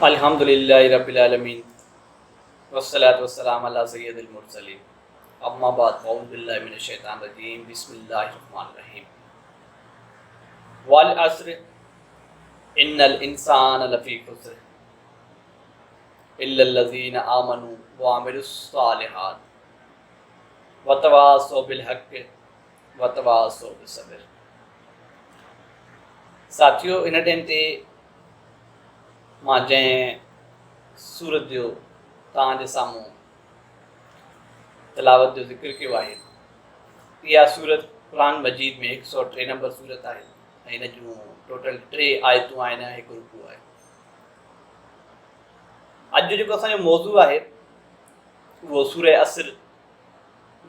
अल्हम्दुलिल्लाहि रब्बिल आलमीन वस्सलातु वस्सलामु अला सय्यदिल मुरसलीन अम्मा बाद अऊज़ु बिल्लाहि मिनश शैतानिर रजीम बिस्मिल्लाहिर रहमानिर रहीम वल अस्र इन्नल इंसाना लफ़ी खुस्र इल्लल लज़ीना आमनू व अमिलुस सालिहात व तवासौ बिल हक़्क़ि व तवासौ बिस सब्र। साथियों, इन टाइम ते मां जंहिं सूरत जो तव्हांजे साम्हूं तिलावत जो ज़िक्र कयो आहे, इहा सूरत क़ुरान मजीद में 103 नंबर सूरत आहे ऐं इन जूं टोटल 3 आयतूं आहिनि, हिकु रुकू आहे। अॼु जेको असांजो मौज़ू आहे उहो सूरह असर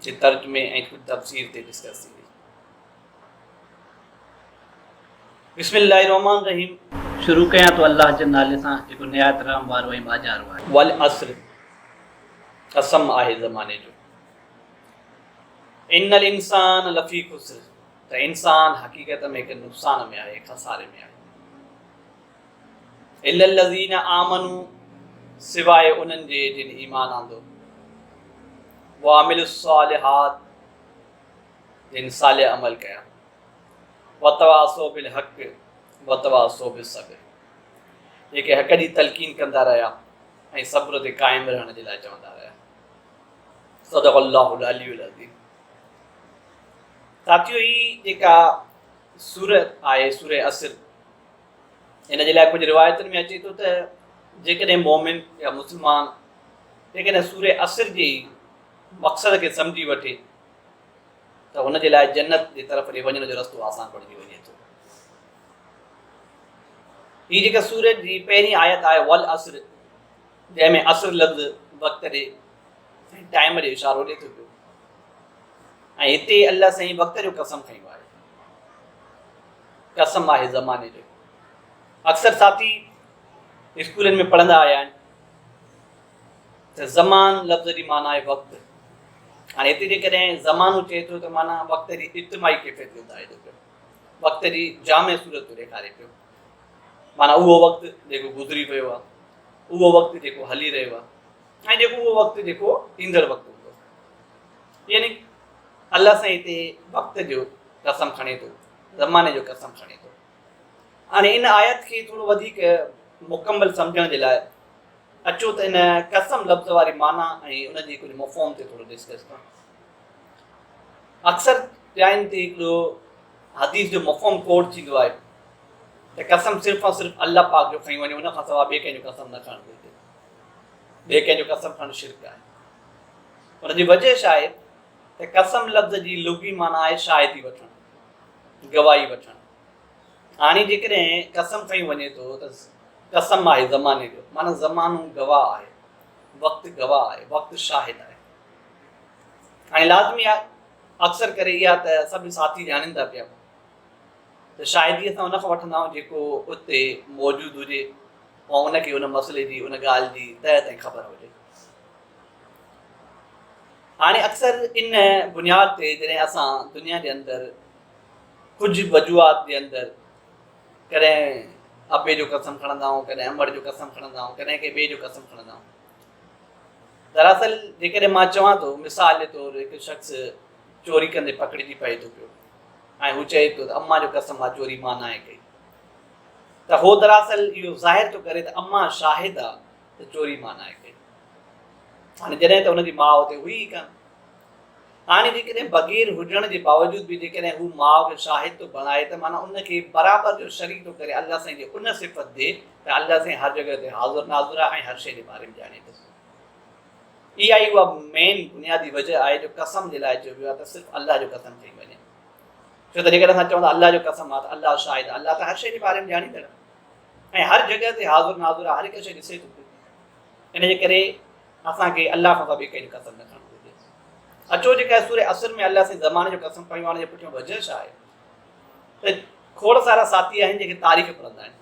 जे तर्जुमे ऐं कुझु तफ़सीर ते डिस्कस थींदी। बिस्मिल्लाहिर रहमानिर रहीम। शुरू कयां तो अल्लाह जे नाले सां जेको निहायत रहम वारो ऐं बाजारो आहे। वल असर, कसम आहे ज़माने जो। इन्नल इंसान लफ़ी खुस्र, त इंसान हक़ीक़त में हिकु नुक़सान में आहे, खसारे में आहे। इल्लल लज़ीना आमनू, सिवाय उन्हनि जे जिन ईमान आंदो, व अमिलुस सालिहात, जिन सालिह अमल कया, व तवासौ बिल हक़्क़ि व तवासौ बिस सब्र, जेके हक़ जी तलक़ीन कंदा रहिया ऐं सब्र ते क़ाइमु रहण जे लाइ चवंदा रहिया। सदक़ल्लाहुल अलीयुल अज़ीम। साथियों, ही जेका सूरत आहे सूरह असर, इन जे लाइ कुझु रिवायतुनि में अचे थो त जेकॾहिं मोमिन या मुस्लमान जेकॾहिं सूरह असर जे मक़सद खे सम्झी वठे त हुन जे लाइ जन्नत जे तरफ़ ॾे वञण जो रस्तो आसान बणिजी वञे थो। हीअ जेका सूरत जी पहिरीं आयत आहे वल असर, जंहिंमें असर लफ़्ज़ वक़्त ॾे ऐं टाइम ॾे इशारो ॾिए थो पियो, ऐं हिते अल्लाह साईं वक़्त जो कसम खंयो आहे, कसम आहे ज़माने जो। अक्सर साथी स्कूलनि में पढ़ंदा आया आहिनि त ज़मान लफ़्ज़ जी माना आहे वक़्तु। हाणे हिते जेकॾहिं ज़मानो चए थो त माना वक़्त जी इज्तिमाही कैफ़ियत ॿुधाए थो पियो, वक़्त जी जामे सूरत थो ॾेखारे पियो। माना उहो वक़्तु जेको गुज़री वियो आहे, उहो वक़्तु जेको हली रहियो आहे, ऐं जेको उहो वक़्तु जेको ईंदड़ वक़्तु हूंदो। यानी अल्लाह सां हिते वक़्त जो कसम खणे थो, ज़माने जो कसम खणे थो। हाणे इन आयत खे थोरो वधीक मुकमल सम्झण जे लाइ अचो त इन कसम लफ़्ज़ वारी माना ऐं उन जे कुझु मफ़हूम ते थोरो डिस्कस कयूं। अक्सर जाइनि ते हिकिड़ो हदीस जो मफ़हूम कोड थींदो आहे त कसम सिर्फ़ु ऐं सिर्फ़ु अल्लाह पाक जो खई वञे, उन खां सवाइ ॿिए कंहिंजो कसम न खणणु घुरिजे, ॿिए कंहिंजो कसम खणणु शिरक आहे। उनजी वजह छा आहे त कसम लफ़्ज़ जी लुगी माना आहे शाहिदी वठणु, गवाही वठणु। हाणे जेकॾहिं कसम खई वञे थो त कसम आहे ज़माने जो, माना ज़मानो गवाह आहे, वक़्तु गवाह आहे, वक़्तु शाहिद आहे। हाणे लाज़मी आहे अक्सर करे इहा त सभु साथी ॼाणनि था पिया त शाहिदी असां उन खां वठंदा आहियूं जेको उते मौजूदु हुजे ऐं उनखे उन मसइले जी उन ॻाल्हि जी तह ताईं ख़बर हुजे। हाणे अक्सर इन बुनियाद ते जॾहिं असां दुनिया जे अंदरि कुझु वजूहात जे अंदरि कॾहिं अबे जो कसम खणंदा आहियूं, कॾहिं अमड़ जो कसम खणंदा आहियूं, कॾहिं कंहिं ॿिए जो कसम खणंदा आहियूं। दरअसल जेकॾहिं मां चवां थो, मिसाल जे तौरु हिकु शख़्स चोरी कंदे पकड़िजी पए थो पियो ऐं हू चए थो त अम्मा जो कसम आहे चोरी मां नाहे कई, त हो दरअसल इहो ज़ाहिर थो करे त अम्मा शाहिद आहे त चोरी मां नाहे कई। हाणे जॾहिं त हुनजी माउ हुते हुई ई कान। हाणे जेकॾहिं बग़ैर हुजण जे बावजूदि बि जेकॾहिं हू माउ खे शाहिद थो बणाए त माना उनखे बराबरि जो शरीक थो करे अल्लाह साईं जे उन सिफ़त ॾे त अल्लाह साईं हर जॻह ते हाज़ुर नाज़ुर आहे ऐं हर शइ जे बारे में ॼाणे थो। इहा ई उहा मेन बुनियादी वजह आहे जो कसम जे लाइ चयो वियो आहे त सिर्फ़ु अल्लाह जो कसम खई वञे। छो त जेकॾहिं असां चऊं था अल्लाह जो कसम आहे त अल्लाह शाहिद आहे, अल्लाह त हर शइ जे बारे में ॼाणींदड़ ऐं हर जॻह ते हाज़ुर नाज़ुर आहे, हर हिकु शइ ॾिसे थो पियो। इन जे करे असांखे अल्लाह खां बि कंहिंजो कसम न खणणु घुरिजे। अचो जेका सूरह असर में अल्लाह साईं ज़माने जो कसम खई वञण जे पुठियां वजह छा आहे त खोड़ सारा साथी आहिनि जेके तारीख़ पढ़ंदा आहिनि।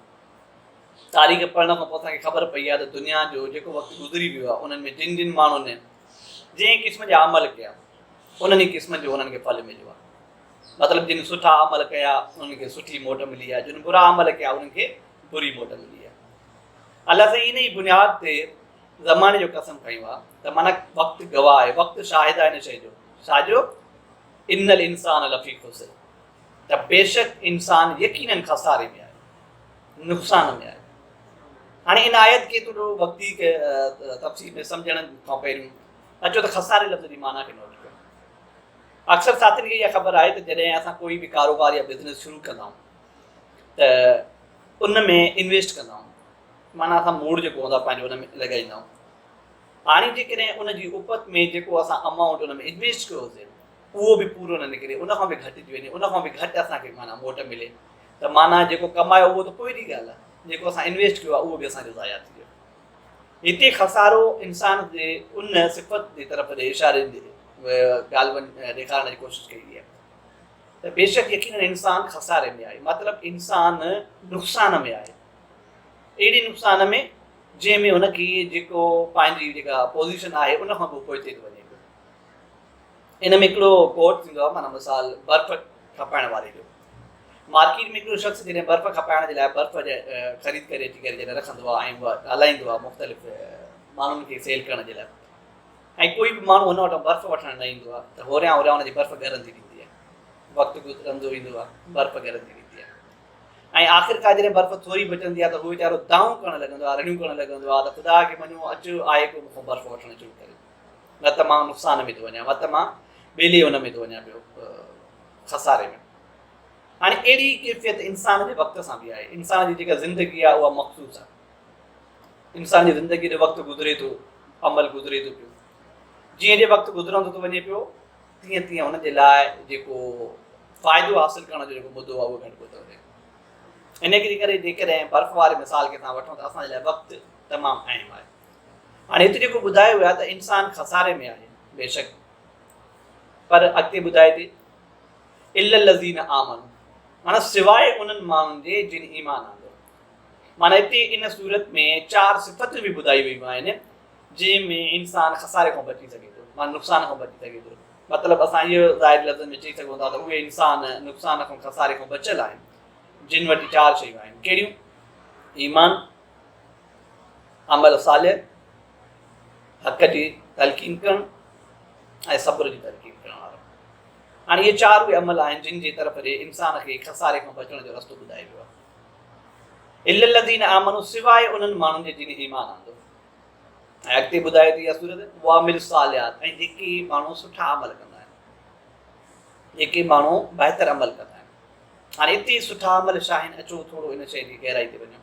तारीख़ पढ़ण खां पोइ असांखे ख़बर पई आहे त दुनिया जो जेको वक़्तु गुज़री वियो आहे उन्हनि में जिन जिन माण्हुनि जंहिं क़िस्म जा अमल कया उन्हनि क़िस्म जो उन्हनि खे फल मिलियो आहे। मतिलबु जिन सुठा अमल कया उन्हनि खे सुठी मोट मिली आहे, जिन बुरा अमल कया उन्हनि खे बुरी मोट मिली आहे। अलाह साईं इन जी बुनियाद ते ज़माने जो कसम खयूं आहे त माना वक़्तु गवाह आहे, वक़्तु शाहिद आहे हिन शइ जो। छाजो? इन्नल इंसान लफ़ी खुस्र, त बेशक इंसान यकीनन खसारे में आहे, नुक़सान में आहे। हाणे इन आयत खे थोरो वक़्ती तफ़सील में सम्झण खां पहिरियों अचो त खसारे लफ़्ज़ जी माना खे नोट कयूं। अक्सर साथियुनि खे इहा ख़बर आहे त जॾहिं असां कोई बि कारोबार या बिज़नेस शुरू कंदा आहियूं त उन में इन्वेस्ट कंदा आहियूं, माना असां मूड़ जेको हूंदो आहे पंहिंजो उन में लॻाईंदा आहियूं। हाणे जेकॾहिं उन जी उपत में जेको असां अमाउंट उन में इन्वेस्ट कयो हुजे उहो बि पूरो न निकिरे, उन खां बि घटिजी वञे, उन खां बि घटि असांखे माना मोट मिले, त माना जेको कमायो उहो त पोइ जी ॻाल्हि आहे, जेको असां इन्वेस्ट कयो आहे उहो बि असांजो ज़ाया थी वियो। हिते खसारो इंसान जे उन सिफ़त जी तरफ़ ॾे इशारे ॻाल्हि ॾेखारण जी कोशिशि कई आहे त बेशक यकीन इंसान खसारे में आहे, मतिलबु इंसान नुक़सान में आहे, अहिड़े नुक़सान में जंहिंमें हुनखे जेको पंहिंजी जेका पोज़ीशन आहे उन खां पोइ पोइते थो वञे पियो। इन में हिकिड़ो कोट थींदो आहे, माना मिसाल बर्फ़ खपाइण वारे जो। मार्केट में हिकिड़ो शख़्स जॾहिं बर्फ़ खपाइण जे लाइ बर्फ़ ख़रीद करे अची करे जॾहिं रखंदो आहे ऐं उहा ॻाल्हाईंदो आहे मुख़्तलिफ़ माण्हुनि खे सेल करण जे लाइ, ऐं कोई बि माण्हू हुन वटां बर्फ़ वठणु न ईंदो आहे त होरियां होरियां हुनजी बर्फ़ ॻरंदी वेंदी आहे, वक़्तु गुज़रंदो ईंदो आहे बर्फ़ ॻरंदी वेंदी आहे, ऐं आख़िरकार जॾहिं बर्फ़ थोरी बचंदी आहे त उहो वीचारो दाऊं करणु लॻंदो आहे, रड़ियूं करणु लॻंदो आहे त ख़ुदा खे मञो अचु आहे को मूंखां बर्फ़ वठणु शुरू करे, न त मां नुक़सान में थो वञा, न त मां ॿेली हुन में थो वञा पियो खसारे में। हाणे अहिड़ी कैफ़ियत इंसान जे वक़्त सां बि आहे। इंसान जी जेका ज़िंदगी आहे उहा मख़सूस आहे, इंसान जी ज़िंदगी जो वक़्तु गुज़रे थो, अमल गुज़रे थो पियो, जीअं जे वक़्तु गुज़रंदो थो वञे पियो तीअं तीअं हुनजे लाइ जेको फ़ाइदो हासिलु करण जो जेको मुद्दो आहे उहो घटिजो थो वञे। इन करे जेकॾहिं बर्फ़ वारे मिसाल खे तव्हां वठो त असांजे लाइ वक़्तु तमामु अहम आहे। हाणे हिते जेको ॿुधायो वियो आहे त इंसानु खसारे में आहे बेशक, पर अॻिते ॿुधाए थी इल्लल लज़ीन आमनू, माना सवाइ उन्हनि माण्हुनि जे जिन ईमान आंदो। माना हिते इन सूरत में 4 सिफ़तूं बि ॿुधाई वयूं आहिनि जंहिंमें इंसानु खसारे खां बची सघे थो, माना नुक़सान खां बची सघे थो। मतिलबु असां इहो ज़ाहिर लफ़्ज़नि में चई सघूं था त उहे इंसान नुक़सान खां खसारे खां बचियल आहिनि जिन वटि 4 शयूं आहिनि। कहिड़ियूं? ईमान, अमल सालिह, हक़ जी तलक़ीन करणु ऐं सब्र जी तलक़ीन करण वारो। हाणे इहे 4 उहे अमल आहिनि जिन जे तरफ़ ॾे इंसान खे खसारे खां बचण जो रस्तो ॿुधायो वियो आहे। इल्लल लज़ीन आमनू, सवाइ उन्हनि माण्हुनि जे जिन ईमान आंदो। ऐं अॻिते ॿुधाए थी इहा सूरत वामिल सालिहात, ऐं जेके माण्हू सुठा अमल कंदा आहिनि, जेके माण्हू बहितर अमल कंदा आहिनि। हाणे हिते सुठा अमल छा आहिनि, अचो थोरो इन शइ जी गहराई ते वञूं।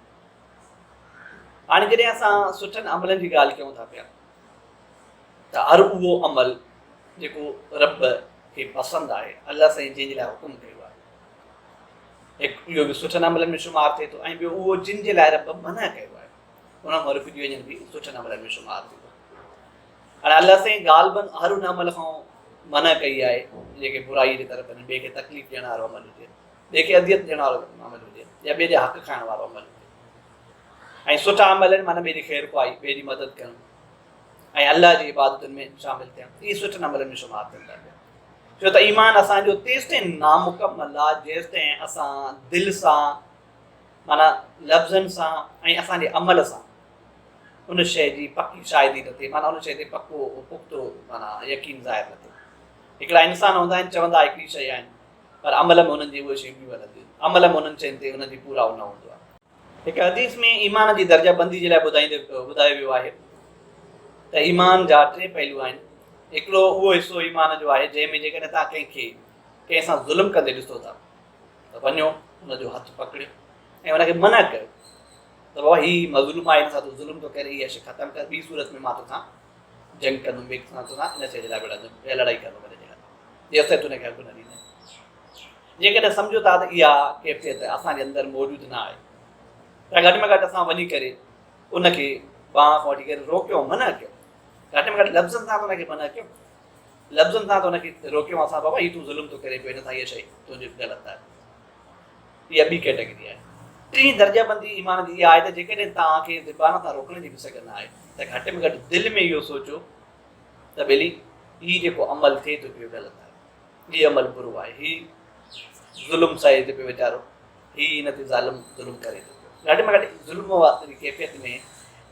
हाणे जॾहिं असां सुठनि अमलनि जी ॻाल्हि कयूं था पिया त हर उहो अमल जेको रब खे पसंदि आहे, अलाह साईं जंहिंजे लाइ हुकुम कयो आहे, हिकु इहो बि सुठनि अमलनि में शुमारु थिए थो, ऐं ॿियो उहो जिन जे लाइ रब मना कयो आहे उन मां रुकिजी वञण बि सुठनि अमलनि में शुमारु थींदो। हाणे अलाह साईं ग़ालिबन हर उन अमल खां मना कई आहे जेके बुराई जे तरफ़ ॿिए खे तकलीफ़ ॾियण वारो अमल हुजे, ॿिए खे अदियत ॾियण वारो अमल हुजे, या ॿिए जा हक़ खाइण वारो अमल हुजे। ऐं सुठा अमल आहिनि माना ॿिए जी ख़ैर ख़्वाही, ॿिए जी मदद करणु ऐं अलाह जी इबादतुनि में शामिलु थियणु, इहे सुठनि अमलनि में शुमारु थियनि था पिया। छो त ईमान असांजो तेसिताईं नामुकमल आहे जेसिताईं असां दिलि सां माना लफ़्ज़नि सां ऐं असांजे अमल सां उन शइ जी पकी शाइदी न थिए, माना उन शइ ते पको पुख़्तो माना यकीन ज़ाहिर न थिए। हिकिड़ा इंसान हूंदा आहिनि चवंदा हिकिड़ी शइ आहिनि पर अमल में हुननि जी उहे शयूं ॿियूं हलंदियूं, अमल में हुननि शयुनि ते हुननि जी पूरा न हूंदो आहे। हिकु हदीस में ईमान जी दर्जाबंदी जे लाइ ॿुधायो वियो आहे त ईमान जा 3 पहलू आहिनि। हिकिड़ो उहो हिसो ईमान जो आहे जंहिंमें जेकॾहिं तव्हां कंहिं सां ज़ुल्म कंदे ॾिसो था त वञो हुनजो हथु पकड़ियो ऐं हुनखे मना कयो त बाबा हीउ मज़लूम आहे, हिन सां तूं ज़ुल्म थो करे, इहा शइ ख़तमु कर, ॿी सूरत में मां तोखां जंग कंदुमि, ॿिए सां तोखां इन शइ जे लाइ विढ़ंदुमि या लड़ाई कंदुमि हिन जे लाइ, जेसिताईं तुंहिंजे हक़ न ॾींदे। जेकॾहिं सम्झो था त इहा कैफ़ियत असांजे अंदरि मौजूदु न आहे त घटि में घटि असां वञी करे उनखे बांह खां वठी करे रोकियो, मना कयो, घटि में घटि लफ़्ज़नि सां त हुनखे मना कयो, लफ़्ज़नि सां त हुनखे रोकियो असां बाबा हीउ तूं ज़ुल्म थो करे पियो, हिन सां इहा शइ तुंहिंजी ग़लति आहे। इहा ॿी कैटेगरी आहे। 3 दर्जाबंदी ईमान जी इहा आहे त जेकॾहिं तव्हांखे ज़बान सां रोकण जी बि सघ न आहे त घटि में घटि दिलि में इहो सोचो त भली हीउ जेको अमल थिए थो पियो ग़लति आहे, हीउ अमल बुरो आहे, हीउ ज़ुल्म सहे थो पियो वीचारो, हीउ हिन ते ज़ालिम ज़ुल्म करे थो पियो, घटि में घटि ज़ुल्म वारी कैफ़ियत में,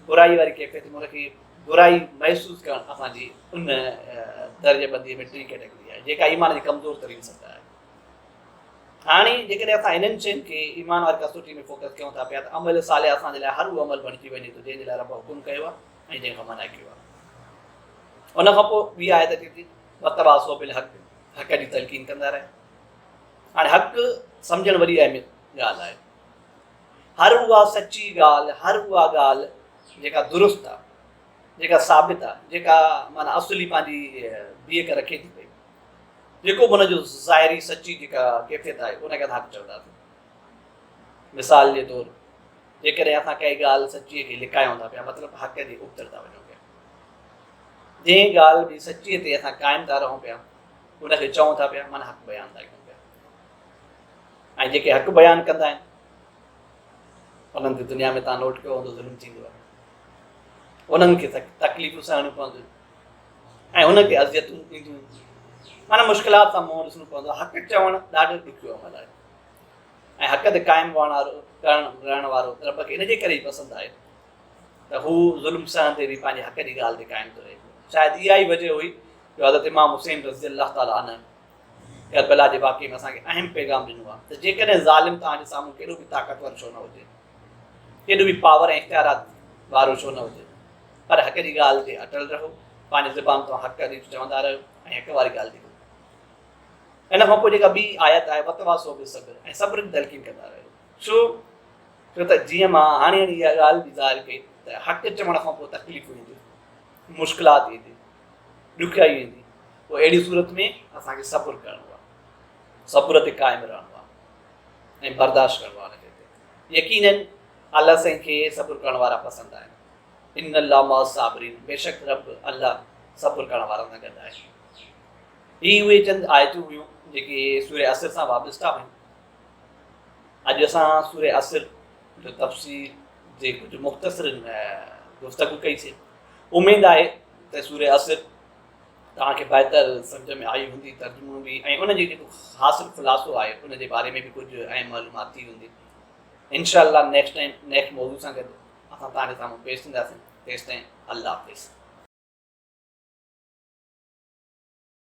बुराई वारी कैफ़ियत में उनखे बुराई महसूस करणु असांजी उन दर्जाबंदीअ में टी कैटेगरी आहे जेका ईमान जी कमज़ोर तरीन सतह आहे। हाणे जेकॾहिं असां इन्हनि शयुनि खे ईमान वारी कसोटी में फोकस कयूं था पिया त अमल साले असांजे लाइ हर उहो अमल बणिजी वञे थो जंहिंजे लाइ रब हुकुम कयो आहे ऐं जंहिंखां मना कयो आहे। उन खां पोइ ॿी आयत अचे थी वतवासो बिल हक़, हक़ जी तलक़ीन कंदा रहे। हाणे हक़ सम्झणु वॾी अहमियत ॻाल्हि आहे। हर उहा सची ॻाल्हि, हर उहा ॻाल्हि जेका दुरुस्त आहे, जेका साबित आहे, जेका माना असुली पंहिंजी बीहक रखे थी पई, जेको बि हुनजो ज़ाहिरी सची जेका कैफ़ियत आहे उनखे हक़ चवंदासीं। मिसाल जे तौरु जेकॾहिं असां काई ॻाल्हि सचीअ खे लिकायूं था पिया मतिलबु हक़ जे उबतर था वञूं पिया, जंहिं ॻाल्हि बि सचीअ ते असां क़ाइमु था रहूं पिया उनखे चऊं था पिया माना हक़ बयानु था कयूं पिया। ऐं जेके हक़ बयानु कंदा आहिनि उन्हनि खे दुनिया में तव्हां नोट कयो हूंदो ज़ुल्म थींदो आहे, उन्हनि खे तकलीफ़ूं सहणियूं पवंदियूं ऐं उनखे अज़ियतूं ईंदियूं, माना मुश्किलात सां मुंहुं ॾिसणो पवंदो। हक़ चवणु ॾाढो ॾुखियो अमल आहे ऐं हक़ ते क़ाइमु रहण वारो रब खे इनजे करे ई पसंदि आहे त हू ज़ुल्म सहंदे बि पंहिंजे हक़ जी ॻाल्हि ते क़ाइमु थो रहे। शायदि इहा ई वजह हुई जो हज़रत इमाम हुसैन रज़ी अल्लाह ताला अन्हु करबला जे वाक़े में असांखे अहम पैगाम ॾिनो आहे त जेकॾहिं ज़ालिम तव्हांजे साम्हूं केॾो बि ताक़तवर छो न हुजे, केॾो बि पावर ऐं इख़्तियारात वारो छो न हुजे, पर हक़ जी ॻाल्हि ते अटल रहो, पंहिंजी ज़ुबान तां हक़ जी चवंदा रहो ऐं हक़ वारी ॻाल्हि थी। इन खां पोइ जेका ॿी आयत आहे वतवासो बि सब्र ऐं सब्र जी तलक़ीन कंदा रहियो। छो त जीअं मां हाणे इहा ॻाल्हि बि ज़ाहिर कई त हक़ चवण खां पोइ तकलीफ़ूं ईंदियूं, मुश्किलात ईंदी, ॾुखियाई ईंदी, पोइ अहिड़ी सूरत में असांखे सब्र करिणो आहे, सब्र ते क़ाइमु रहणो आहे ऐं बर्दाश्त करिणो आहे हुनखे। यकीनन अल्लाह साईं खे सब्र करण वारा पसंदि आहिनि। इन अल्लाह मा साबिरीन, बेशक रब अल्लाह सब्र करण वारनि सां गॾु आहे। ही उहे चंद आयतूं हुयूं जेके सूर असर सां वाबस्ता हुयूं। अॼु असां सूर असर जो तफ़सील जे कुझु मुख़्तसिर गुफ़्तगू कईसीं। उमेदु आहे त सूर असर तव्हांखे बहितर सम्झ में आई हूंदी, तर्जुमो बि, ऐं उनजी जेको हासिलु ख़ुलासो आहे उनजे बारे में बि कुझु अहम मालूमात थी हूंदी। इंशाअल्लाह नेक्स्ट टाइम नेक्स्ट मौज़ू सां गॾु असां तव्हांजे साम्हूं पेश थींदासीं। तेसिताईं अल्लाह हाफ़िज़।